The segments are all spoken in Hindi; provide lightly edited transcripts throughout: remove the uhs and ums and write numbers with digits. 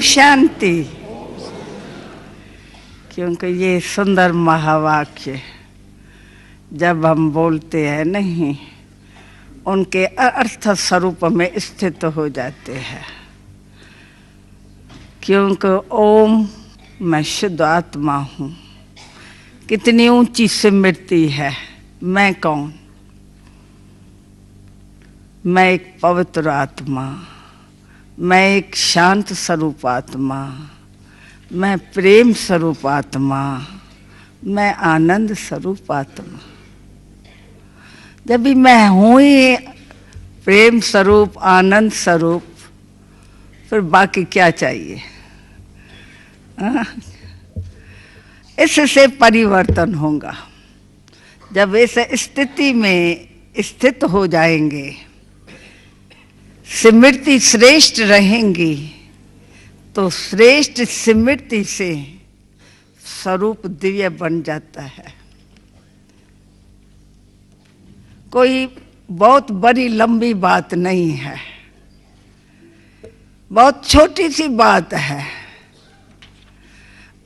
शांति। क्योंकि ये सुंदर महावाक्य जब हम बोलते हैं नहीं, उनके अर्थ स्वरूप में स्थित हो जाते हैं। क्योंकि ओम मैं शुद्ध आत्मा हूँ। कितनी ऊंची स्मृति है। मैं कौन? मैं एक पवित्र आत्मा, मैं एक शांत स्वरूप आत्मा, मैं प्रेम स्वरूप आत्मा, मैं आनंद स्वरूप आत्मा। जब भी मैं हूँ ही प्रेम स्वरूप, आनंद स्वरूप, फिर बाकी क्या चाहिए? इससे परिवर्तन होगा। जब इस स्थिति में स्थित हो जाएंगे, स्मृति श्रेष्ठ रहेंगी, तो श्रेष्ठ स्मृति से स्वरूप दिव्य बन जाता है। कोई बहुत बड़ी लंबी बात नहीं है, बहुत छोटी सी बात है।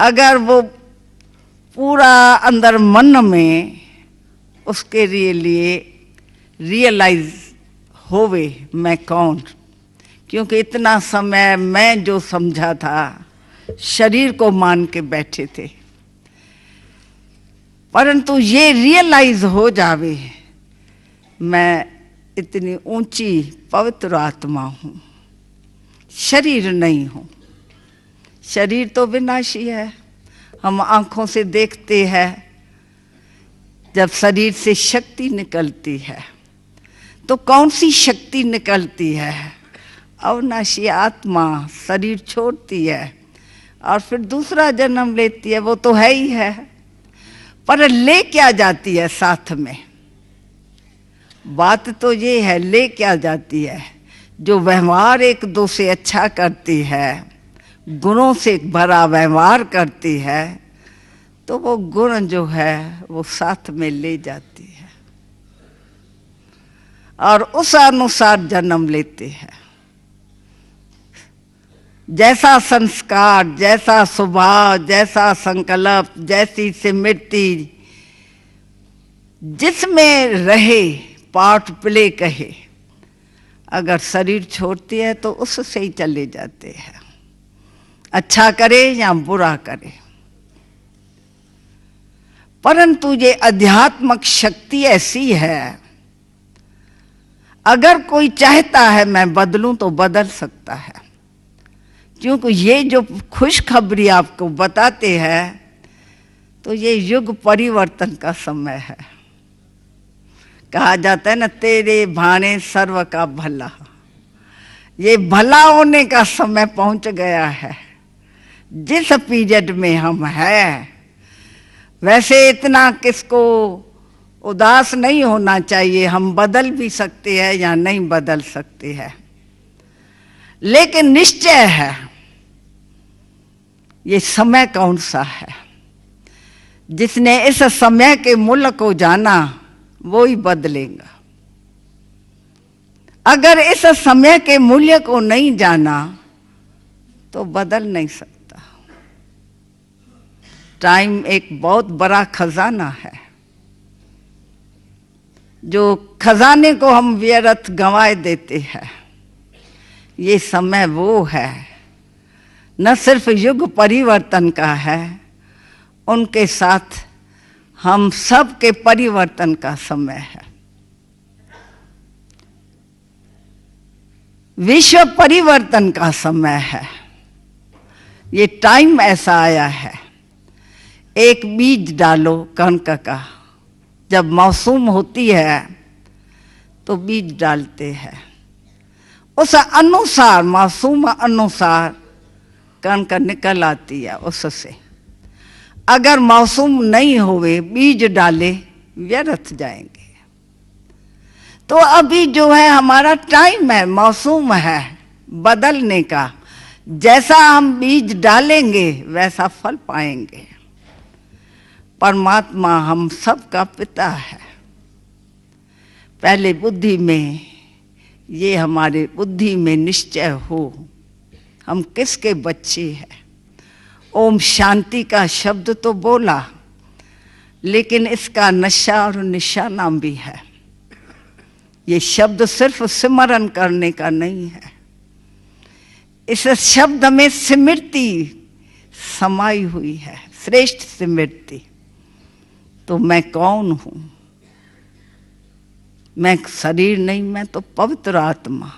अगर वो पूरा अंदर मन में उसके लिए रियलाइज होवे मैं कौन। क्योंकि इतना समय मैं जो समझा था, शरीर को मान के बैठे थे, परंतु ये रियलाइज हो जावे मैं इतनी ऊंची पवित्र आत्मा हूँ, शरीर नहीं हूँ। शरीर तो विनाशी है। हम आंखों से देखते हैं, जब शरीर से शक्ति निकलती है तो कौन सी शक्ति निकलती है? अविनाशी आत्मा शरीर छोड़ती है और फिर दूसरा जन्म लेती है। वो तो है ही है, पर ले क्या जाती है साथ में? बात तो ये है, ले क्या जाती है? जो व्यवहार एक दो से अच्छा करती है, गुणों से भरा व्यवहार करती है, तो वो गुण जो है वो साथ में ले जाती है और उस अनुसार जन्म लेते हैं। जैसा संस्कार, जैसा स्वभाव, जैसा संकल्प, जैसी स्मृति जिसमें रहे, पार्ट प्ले कहे, अगर शरीर छोड़ती है तो उससे ही चले जाते हैं, अच्छा करे या बुरा करे। परंतु ये अध्यात्मक शक्ति ऐसी है, अगर कोई चाहता है मैं बदलूं तो बदल सकता है। क्योंकि ये जो खुशखबरी आपको बताते हैं, तो ये युग परिवर्तन का समय है। कहा जाता है ना, तेरे भाने सर्व का भला। ये भला होने का समय पहुंच गया है। जिस पीरियड में हम हैं, वैसे इतना किसको उदास नहीं होना चाहिए। हम बदल भी सकते हैं या नहीं बदल सकते हैं, लेकिन निश्चय है ये समय कौन सा है। जिसने इस समय के मूल्य को जाना वो ही बदलेगा। अगर इस समय के मूल्य को नहीं जाना तो बदल नहीं सकता। टाइम एक बहुत बड़ा खजाना है। जो खजाने को हम व्यर्थ गंवाए देते हैं, ये समय वो है, न सिर्फ युग परिवर्तन का है, उनके साथ हम सब के परिवर्तन का समय है। विश्व परिवर्तन का समय है। ये टाइम ऐसा आया है। एक बीज डालो कणक का, जब मौसम होती है तो बीज डालते हैं, उस अनुसार मौसम अनुसार कणक निकल आती है उससे। अगर मौसम नहीं होवे, बीज डाले व्यर्थ जाएंगे। तो अभी जो है हमारा टाइम है, मौसम है बदलने का। जैसा हम बीज डालेंगे वैसा फल पाएंगे। परमात्मा हम सब का पिता है। पहले बुद्धि में, ये हमारे बुद्धि में निश्चय हो, हम किसके बच्चे हैं। ओम शांति का शब्द तो बोला, लेकिन इसका नशा और निशाना भी है। ये शब्द सिर्फ सिमरन करने का नहीं है, इस शब्द में स्मृति समाई हुई है, श्रेष्ठ स्मृति। तो मैं कौन हूं? मैं शरीर नहीं, मैं तो पवित्र आत्मा।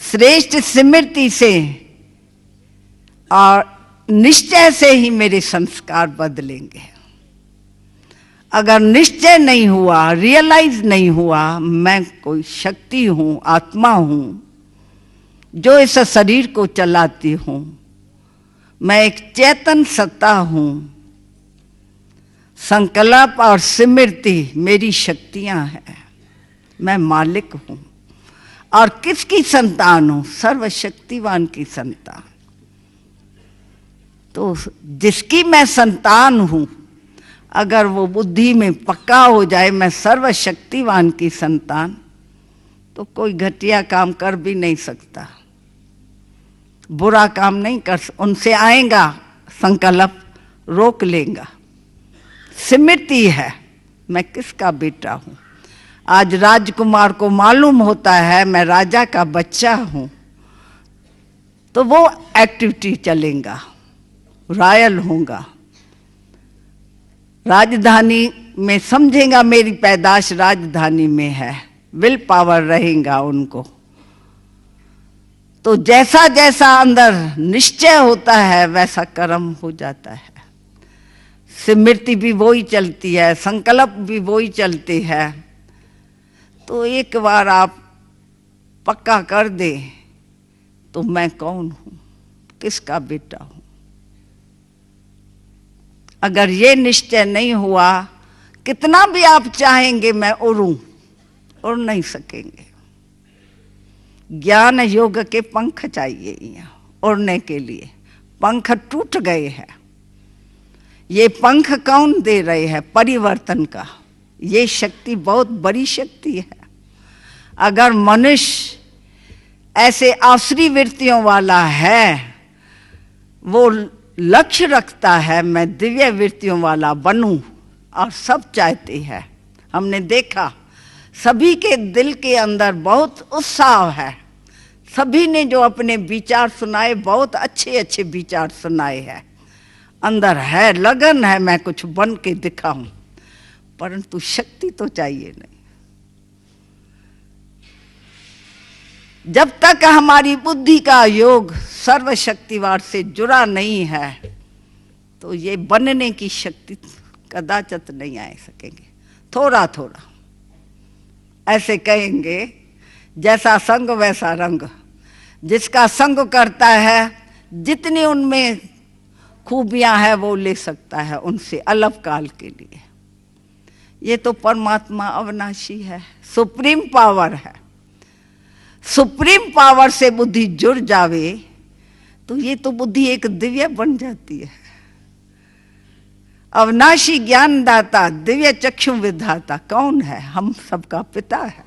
श्रेष्ठ स्मृति से और निश्चय से ही मेरे संस्कार बदलेंगे। अगर निश्चय नहीं हुआ, रियलाइज नहीं हुआ मैं कोई शक्ति हूं, आत्मा हूं जो इस शरीर को चलाती हूं, मैं एक चेतन सत्ता हूं, संकल्प और स्मृति मेरी शक्तियां हैं, मैं मालिक हूं। और किसकी संतान हूं? सर्वशक्तिवान की संतान। तो जिसकी मैं संतान हूं, अगर वो बुद्धि में पक्का हो जाए मैं सर्वशक्तिवान की संतान, तो कोई घटिया काम कर भी नहीं सकता, बुरा काम नहीं कर। उनसे आएगा संकल्प, रोक लेगा। स्मृति है मैं किसका बेटा हूं। आज राजकुमार को मालूम होता है मैं राजा का बच्चा हूं, तो वो एक्टिविटी चलेगा, रॉयल होगा। राजधानी में समझेगा मेरी पैदाश राजधानी में है, विल पावर रहेगा उनको। तो जैसा जैसा अंदर निश्चय होता है वैसा कर्म हो जाता है। स्मृति भी वही चलती है, संकल्प भी वही चलती है। तो एक बार आप पक्का कर दे तो मैं कौन हूं, किसका बेटा हूं। अगर ये निश्चय नहीं हुआ, कितना भी आप चाहेंगे मैं उड़ूं, उड़ नहीं सकेंगे। ज्ञान योग के पंख चाहिए यहाँ उड़ने के लिए। पंख टूट गए हैं। ये पंख कौन दे रहे हैं? परिवर्तन का। ये शक्ति बहुत बड़ी शक्ति है। अगर मनुष्य ऐसे आसुरी वृत्तियों वाला है, वो लक्ष्य रखता है मैं दिव्य वृत्तियों वाला बनूं, और सब चाहते हैं। हमने देखा सभी के दिल के अंदर बहुत उत्साह है। सभी ने जो अपने विचार सुनाए, बहुत अच्छे अच्छे विचार सुनाए हैं। अंदर है लगन है मैं कुछ बन के दिखाऊं, परंतु शक्ति तो चाहिए नहीं। जब तक हमारी बुद्धि का योग सर्वशक्तिवान से जुड़ा नहीं है, तो ये बनने की शक्ति कदाचित नहीं आ सकेंगे। थोड़ा थोड़ा ऐसे कहेंगे, जैसा संग वैसा रंग। जिसका संग करता है, जितनी उनमें खूबियां हैं वो ले सकता है उनसे अलग काल के लिए। ये तो परमात्मा अविनाशी है, सुप्रीम पावर है। सुप्रीम पावर से बुद्धि जुड़ जावे तो ये तो बुद्धि एक दिव्य बन जाती है। अविनाशी ज्ञानदाता, दिव्य चक्षु विधाता कौन है? हम सबका पिता है।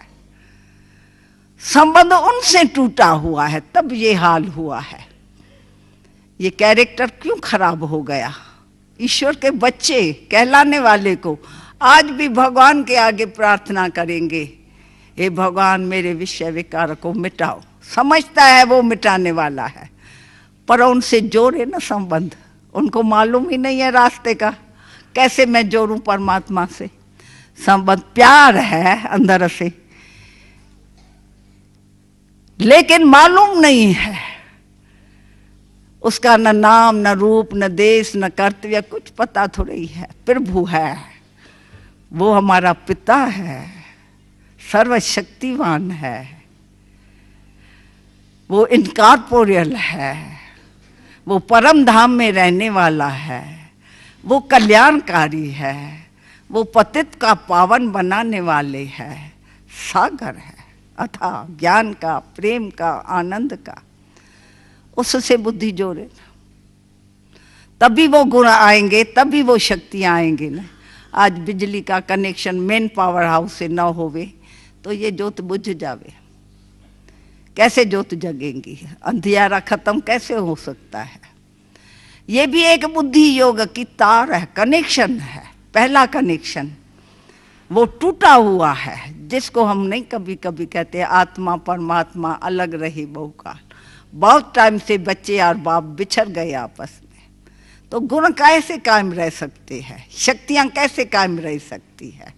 संबंध उनसे टूटा हुआ है, तब ये हाल हुआ है। ये कैरेक्टर क्यों खराब हो गया? ईश्वर के बच्चे कहलाने वाले को आज भी भगवान के आगे प्रार्थना करेंगे, हे भगवान मेरे विषय विकार को मिटाओ। समझता है वो मिटाने वाला है, पर उनसे जोड़े ना संबंध। उनको मालूम ही नहीं है रास्ते का, कैसे मैं जोड़ूं परमात्मा से संबंध। प्यार है अंदर से, लेकिन मालूम नहीं है उसका, न नाम न रूप न देश न कर्तव्य, कुछ पता थोड़ी है। प्रभु है, वो हमारा पिता है, सर्वशक्तिवान है, वो इनकॉर्पोरियल है, वो परम धाम में रहने वाला है, वो कल्याणकारी है, वो पतित का पावन बनाने वाले है, सागर है अथाह ज्ञान का, प्रेम का, आनंद का। उससे बुद्धि जोड़े, तभी वो गुण आएंगे, तभी वो शक्तियां आएंगे ना। आज बिजली का कनेक्शन मेन पावर हाउस से न होवे तो ये जोत बुझ जावे। कैसे ज्योत जगेंगी? अंधियारा खत्म कैसे हो सकता है? ये भी एक बुद्धि योग की तार है, कनेक्शन है। पहला कनेक्शन वो टूटा हुआ है, जिसको हम नहीं कभी कभी कहते हैं आत्मा परमात्मा अलग रही बहुकाल। बहुत टाइम से बच्चे और बाप बिछड़ गए आपस में, तो गुण कैसे कायम रह सकते हैं? शक्तियां कैसे कायम रह सकती है?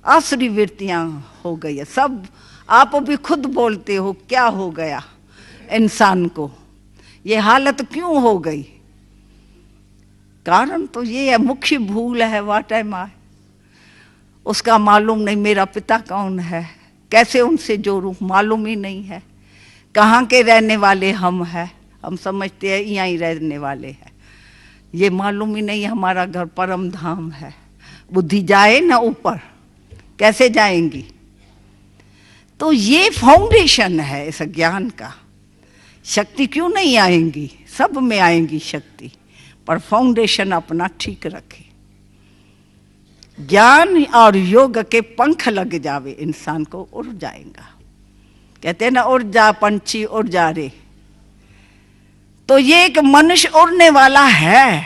आसुरी वृत्तियां हो गई है सब। आप भी खुद बोलते हो क्या हो गया इंसान को, ये हालत क्यों हो गई? कारण तो ये है, मुख्य भूल है व्हाट एम आई। उसका मालूम नहीं मेरा पिता कौन है, कैसे उनसे जोड़ूं, मालूम ही नहीं है। कहाँ के रहने वाले हम हैं, हम समझते हैं यहाँ ही रहने वाले हैं, ये मालूम ही नहीं हमारा घर परम धाम है। बुद्धि जाए ना ऊपर, कैसे जाएंगी? तो ये फाउंडेशन है इस ज्ञान का। शक्ति क्यों नहीं आएंगी? सब में आएंगी शक्ति, पर फाउंडेशन अपना ठीक रखे। ज्ञान और योग के पंख लग जावे, इंसान को उड़ जाएगा। कहते हैं ना, उड़ जा पंछी उड़ जा रे। तो ये एक मनुष्य उड़ने वाला है,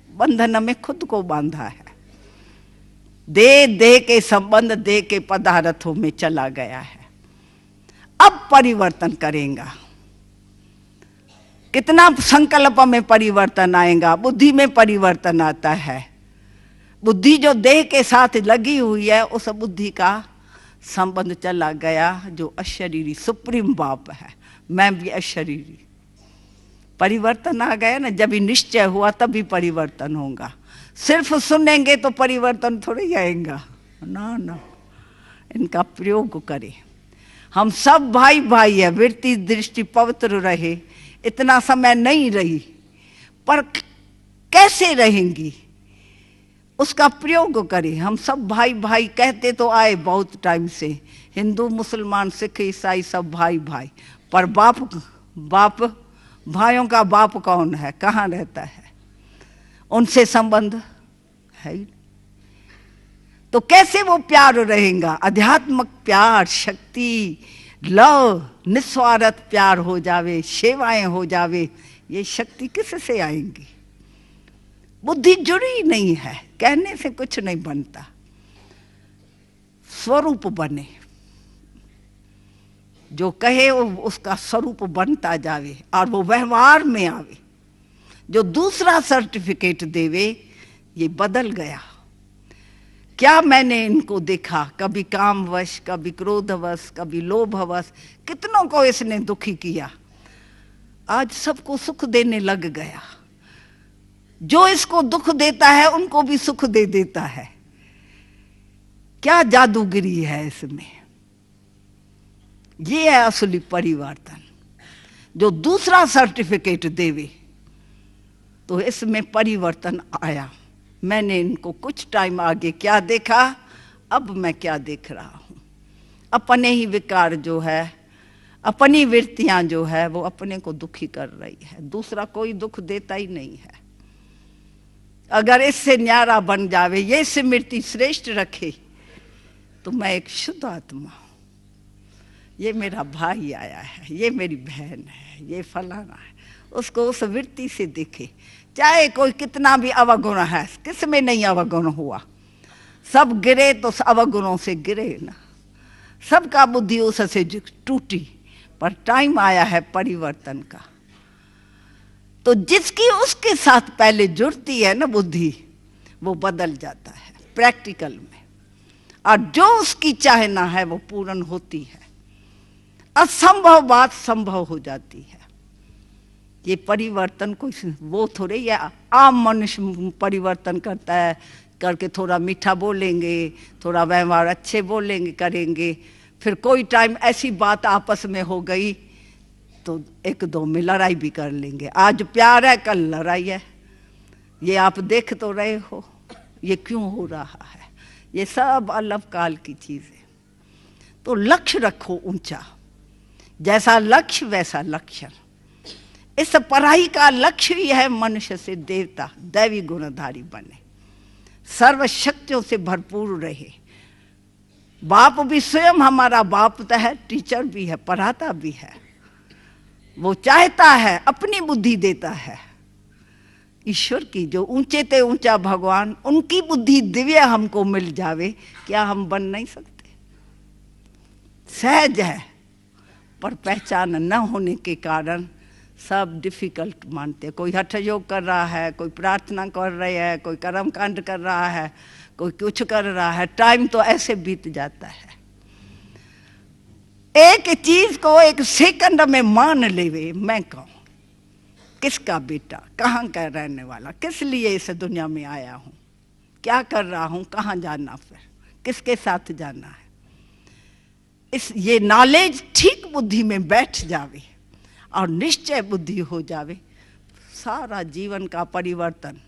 बंधन में खुद को बांधा है। दे दे के संबंध दे के पदार्थों में चला गया है। अब परिवर्तन करेगा। कितना संकल्प में परिवर्तन आएगा, बुद्धि में परिवर्तन आता है। बुद्धि जो देह के साथ लगी हुई है, उस बुद्धि का संबंध चला गया जो अशरीरी सुप्रीम बाप है। मैं भी अशरीरी, परिवर्तन आ गया ना। जब ही निश्चय हुआ तभी परिवर्तन होगा। सिर्फ सुनेंगे तो परिवर्तन थोड़ी ही आएगा, ना ना। इनका प्रयोग करें। हम सब भाई भाई है, वृत्ति दृष्टि पवित्र रहे। इतना समय नहीं रही, पर कैसे रहेंगी उसका प्रयोग करें। हम सब भाई भाई कहते तो आए बहुत टाइम से, हिंदू मुसलमान सिख ईसाई सब भाई भाई, पर बाप भाइयों का बाप कौन है, कहाँ रहता है? उनसे संबंध है ही। तो कैसे वो प्यार रहेगा? आध्यात्मिक प्यार, शक्ति, लव, निस्वार्थ प्यार हो जावे, सेवाएं हो जावे, ये शक्ति किससे आएंगी? बुद्धि जुड़ी नहीं है, कहने से कुछ नहीं बनता। स्वरूप बने, जो कहे वो उसका स्वरूप बनता जावे और वो व्यवहार में आवे। जो दूसरा सर्टिफिकेट देवे, ये बदल गया। क्या मैंने इनको देखा, कभी कामवश, कभी क्रोधवश, कभी लोभवश, कितनों को इसने दुखी किया। आज सबको सुख देने लग गया। जो इसको दुख देता है उनको भी सुख दे देता है। क्या जादूगिरी है इसमें? ये है असली परिवर्तन। जो दूसरा सर्टिफिकेट देवे, तो इसमें परिवर्तन आया। मैंने इनको कुछ टाइम आगे क्या देखा, अब मैं क्या देख रहा हूं। अपने ही विकार जो है, अपनी वृत्तियां जो है, वो अपने को दुखी कर रही है। दूसरा कोई दुख देता ही नहीं है। अगर इससे न्यारा बन जावे, ये स्मृति श्रेष्ठ रखे, तो मैं एक शुद्ध आत्मा, ये मेरा भाई आया है, ये मेरी बहन है, ये फलाना है, उसको उस वृत्ति से दिखे। चाहे कोई कितना भी अवगुण है, किस में नहीं अवगुण हुआ? सब गिरे तो अवगुणों से गिरे ना। सबका बुद्धि उससे टूटी, पर टाइम आया है परिवर्तन का। तो जिसकी उसके साथ पहले जुड़ती है ना बुद्धि, वो बदल जाता है प्रैक्टिकल में, और जो उसकी चाहना है वो पूर्ण होती है। असंभव बात संभव हो जाती है। ये परिवर्तन कोई वो थोड़े या आम मनुष्य परिवर्तन करता है, करके थोड़ा मीठा बोलेंगे, थोड़ा व्यवहार अच्छे बोलेंगे, करेंगे, फिर कोई टाइम ऐसी बात आपस में हो गई तो एक दो में लड़ाई भी कर लेंगे। आज प्यार है, कल लड़ाई है। ये आप देख तो रहे हो, ये क्यों हो रहा है? ये सब अलग काल की चीजें। तो लक्ष्य रखो ऊंचा, जैसा लक्ष्य वैसा लक्षण। इस पढ़ाई का लक्ष्य ही है मनुष्य से देवता, दैवी गुणधारी बने, सर्वशक्तियों से भरपूर रहे। बाप भी स्वयं हमारा बाप तो है, टीचर भी है, पढ़ाता भी है। वो चाहता है, अपनी बुद्धि देता है। ईश्वर की जो ऊंचे ते ऊंचा भगवान, उनकी बुद्धि दिव्य हमको मिल जावे, क्या हम बन नहीं सकते? सहज है, पर पहचान न होने के कारण सब डिफिकल्ट मानते हैं। कोई हठ योग कर रहा है, कोई प्रार्थना कर रही है, कोई कर्म कांड कर रहा है, कोई कुछ कर रहा है। टाइम तो ऐसे बीत जाता है। एक चीज को एक सेकंड में मान लेवे, मैं कहूं किसका बेटा, कहाँ का रहने वाला, किस लिए इस दुनिया में आया हूं, क्या कर रहा हूं, कहाँ जाना, फिर किसके साथ जाना है। इस ये नॉलेज ठीक बुद्धि में बैठ जावे और निश्चय बुद्धि हो जावे, सारा जीवन का परिवर्तन,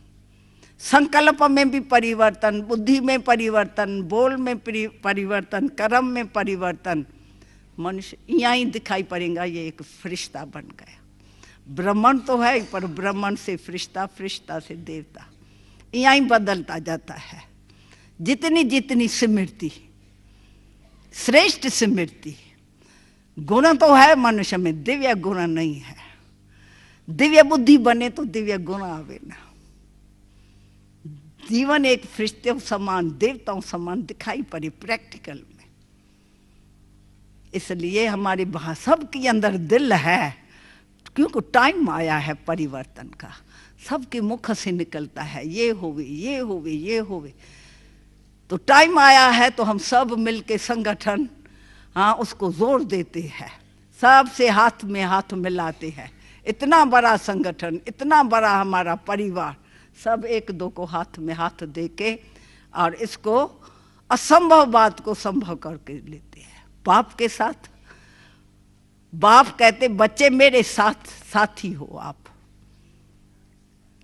संकल्प में भी परिवर्तन, बुद्धि में परिवर्तन, बोल में परिवर्तन, कर्म में परिवर्तन, मनुष्य यहाँ ही दिखाई पड़ेगा। ये एक फरिश्ता बन गया। ब्राह्मण तो है, पर ब्राह्मण से फरिश्ता, फरिश्ता से देवता, यहाँ ही बदलता जाता है। जितनी जितनी स्मृति, श्रेष्ठ स्मृति, गुण तो है मनुष्य में, दिव्य गुण नहीं है। दिव्य बुद्धि बने तो दिव्य गुण आवे ना। जीवन एक फरिश्तों समान, देवताओं समान दिखाई पड़े प्रैक्टिकल में। इसलिए हमारे सबके अंदर दिल है, क्योंकि टाइम आया है परिवर्तन का। सबके मुख से निकलता है, ये होवे, ये होवे, ये होवे। तो टाइम आया है तो हम सब मिलके संगठन, हाँ, उसको जोर देते हैं, सबसे हाथ में हाथ मिलाते हैं। इतना बड़ा संगठन, इतना बड़ा हमारा परिवार, सब एक दो को हाथ में हाथ देके और इसको असंभव बात को संभव करके लेते हैं। बाप के साथ, बाप कहते बच्चे मेरे साथ साथी हो आप।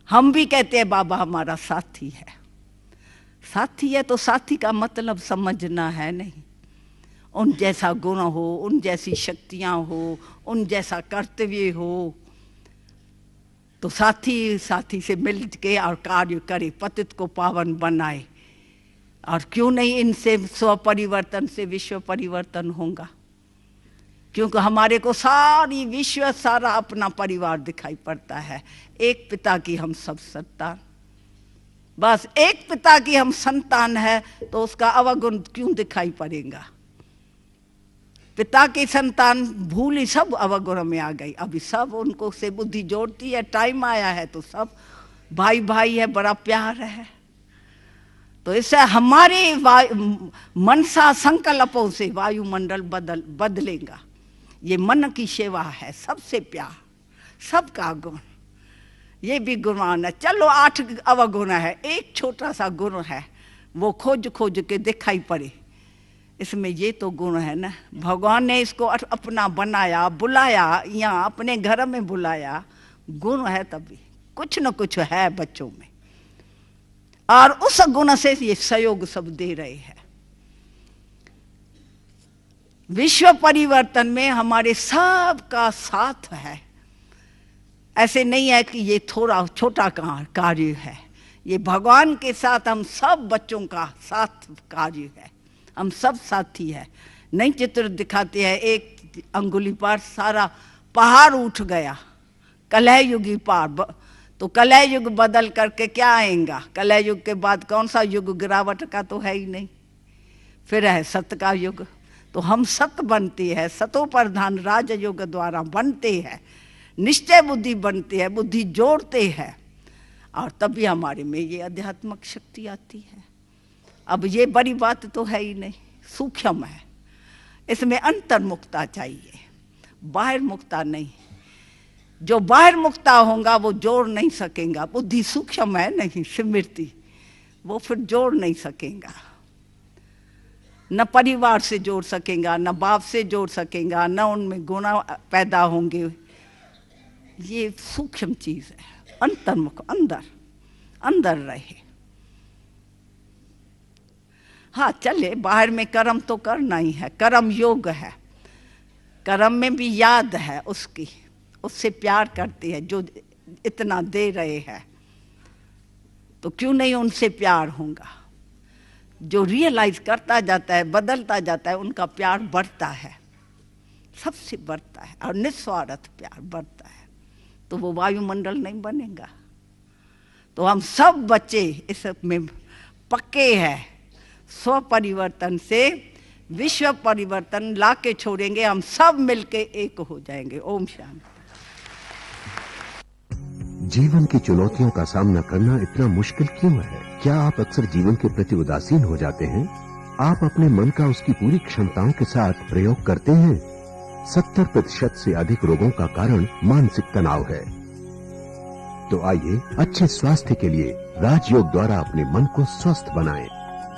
हम भी कहते हैं बाबा हमारा साथी है। साथी है तो साथी का मतलब समझना है नहीं। उन जैसा गुण हो, उन जैसी शक्तियां हो, उन जैसा कर्तव्य हो, तो साथी साथी से मिल के और कार्य करे, पतित को पावन बनाए। और क्यों नहीं इनसे स्व परिवर्तन से विश्व परिवर्तन होगा? क्योंकि हमारे को सारी विश्व, सारा अपना परिवार दिखाई पड़ता है। एक पिता की हम सब संतान, बस एक पिता की हम संतान है, तो उसका अवगुण क्यों दिखाई पड़ेगा? पिता की संतान भूली सब अवगुण में आ गई। अभी सब उनको से बुद्धि जोड़ती है। टाइम आया है तो सब भाई भाई है, बड़ा प्यार है। तो इससे हमारे मनसा संकल्पों से वायुमंडल बदलेगा। ये मन की सेवा है, सबसे प्यार, सबका गुण, ये भी गुणवान है। चलो 8 अवगुण है, एक छोटा सा गुण है, वो खोज खोज के दिखाई पड़े। इसमें ये तो गुण है ना, भगवान ने इसको अपना बनाया, बुलाया, यहाँ अपने घर में बुलाया। गुण है तभी कुछ न कुछ है बच्चों में, और उस गुण से ये सहयोग सब दे रहे हैं। विश्व परिवर्तन में हमारे सबका साथ है। ऐसे नहीं है कि ये थोड़ा छोटा कार्य है, ये भगवान के साथ हम सब बच्चों का साथ कार्य है। हम सब साथी है। नहीं चित्र दिखाते हैं, एक अंगुली पर सारा पहाड़ उठ गया, कलह युगी पार। तो कलह युग बदल करके क्या आएगा? कलह युग के बाद कौन सा युग? गिरावट का तो है ही नहीं। फिर है सत्य का युग। तो हम सत्य बनते हैं, सतो प्रधान राजयोग द्वारा बनते हैं, निश्चय बुद्धि बनती है, बुद्धि जोड़ते हैं, और तभी हमारे में ये आध्यात्मिक शक्ति आती है। अब ये बड़ी बात तो है ही नहीं, सूक्ष्म है। इसमें अंतर्मुखता चाहिए, बाहर मुक्ता नहीं। जो बाहर मुक्ता होगा वो जोड़ नहीं सकेगा। बुद्धि सूक्ष्म है नहीं, स्मृति, वो फिर जोड़ नहीं सकेगा। न परिवार से जोड़ सकेगा, न बाप से जोड़ सकेगा, न उनमें गुण पैदा होंगे। ये सूक्ष्म चीज है। अंतर्मुख, अंदर अंदर रहे। हाँ चले, बाहर में कर्म तो करना ही है, कर्म योग है। कर्म में भी याद है उसकी, उससे प्यार करती है जो इतना दे रहे हैं, तो क्यों नहीं उनसे प्यार होगा। जो रियलाइज करता जाता है, बदलता जाता है, उनका प्यार बढ़ता है। सबसे बढ़ता है और निस्वार्थ प्यार बढ़ता है, तो वो वायुमंडल नहीं बनेगा। तो हम सब बच्चे इस में पक्के हैं, स्व परिवर्तन से विश्व परिवर्तन ला के छोड़ेंगे, हम सब मिलके एक हो जाएंगे। ओम शांति। जीवन की चुनौतियों का सामना करना इतना मुश्किल क्यों है? क्या आप अक्सर जीवन के प्रति उदासीन हो जाते हैं? आप अपने मन का उसकी पूरी क्षमताओं के साथ प्रयोग करते हैं? 70% से अधिक रोगों का कारण मानसिक तनाव है। तो आइए अच्छे स्वास्थ्य के लिए राजयोग द्वारा अपने मन को स्वस्थ बनाएं।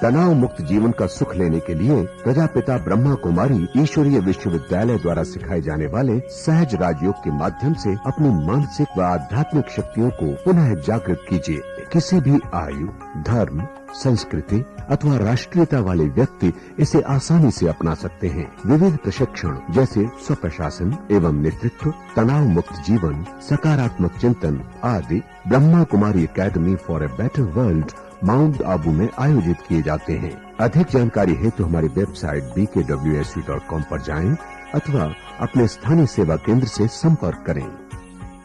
तनाव मुक्त जीवन का सुख लेने के लिए प्रजापिता ब्रह्मा कुमारी ईश्वरीय विश्वविद्यालय द्वारा सिखाए जाने वाले सहज राजयोग के माध्यम से अपनी मानसिक व आध्यात्मिक शक्तियों को पुनः जागृत कीजिए। किसी भी आयु, धर्म, संस्कृति अथवा राष्ट्रीयता वाले व्यक्ति इसे आसानी से अपना सकते हैं। विविध प्रशिक्षण जैसे स्वप्रशासन एवं नेतृत्व, तनाव मुक्त जीवन, सकारात्मक चिंतन आदि Brahma Kumari Academy for a Better World Mount Abu में आयोजित किए जाते हैं। अधिक जानकारी हेतु हमारी वेबसाइट bkwsv.com पर जाएं अथवा अपने स्थानीय सेवा केंद्र से संपर्क करें।